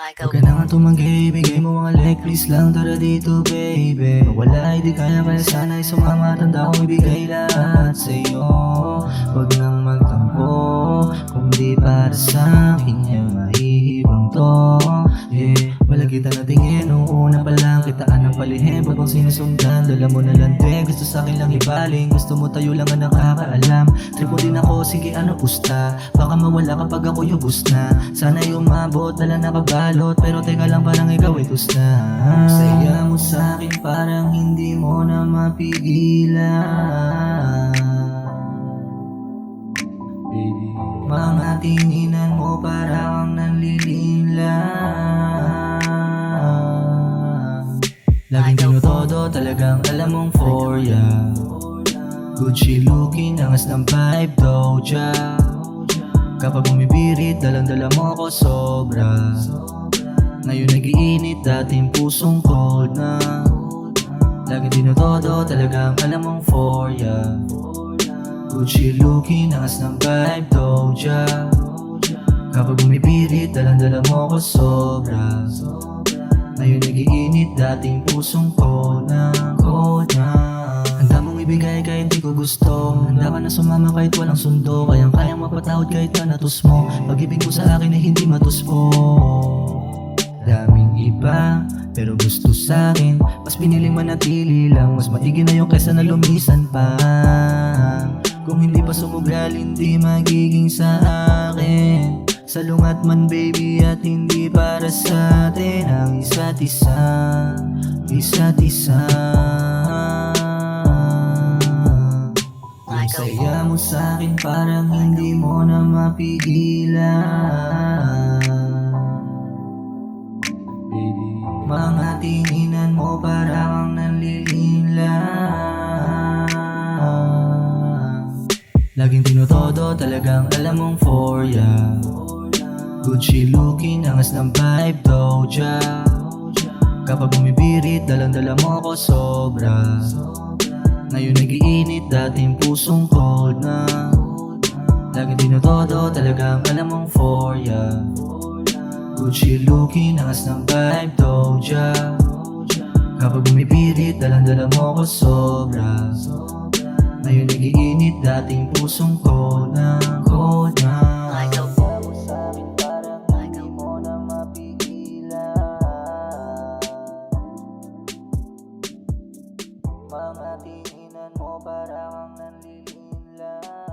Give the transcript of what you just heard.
Huwag ka na nga tumanggi, bigay mo ang leg, please lang, tara dito baby. Mawala ay di kaya sana'y sumama, tanda kong ibigay lahat sa'yo. Huwag nang magtampo, kung di para sa'kin yung mahihibang to. Yeah, wala kita na tingin, nung una pa lang kitaan ng palihim. Pag kung sinusundan, dala mo na lang din. Gusto sa'kin lang ibaling, gusto mo tayo lang ang nakakaalam. Trip mo din ako, sige ano pusta, baka mawala kapag ako yubos na. Sana'y umabot, dala nakabalot, pero teka lang parang ikaw ay gusto na. Saya mo sa'kin parang hindi mo na mapigilan. Baby, mga tinginan mo parang nanlilinlang. Laging tinutodo, talagang alam mong for ya. Gucci looking, angas ng vibe, Doja. Kapag bumibirit, dalang-dala mo ako sobra. Ngayon nagiinit, dating pusong cold na. Laging tinutodo, talagang alam mong for ya. Gucci looking, angas ng vibe, Doja. Kapag bumibirit, dalang-dala mo ako sobra. Ngayon nagiinit, dating pusong cold na, cold na. Handa mong ibigay kahit di ko gusto. Handa ka na sumama kahit walang sundo. Kayang mapatawad kahit panatos mo. Pag-ibig mo sa akin ay hindi matuspo. Daming iba, pero gusto sa'kin. Mas piniling manatili lang. Mas maigi na yung kesa na lumisan pa. Kung hindi pa sumugal, hindi magiging sa akin. Salungat man baby at hindi para sa atin ang isa't isa, isa't isa. Yung saya mo sa'kin parang hindi mo na mapigilan. Baby, mga tinginan mo parang nanlilinlang. Laging tinutodo, talagang alam mong for ya. Gucci looking, angas ng vibe, Doja. Kapag bumibirit, dalang-dala mo ako sobra. Ngayon nagiinit, dating pusong cold na. Laging tinutodo, talagang alam mong for ya. Gucci looking, angas ng vibe, Doja. Kapag bumibirit, dalang-dala mo ako sobra. Ngayon nagiinit, dating pusong cold na, cold na. Mga tinginan mo parang nanlilinlang.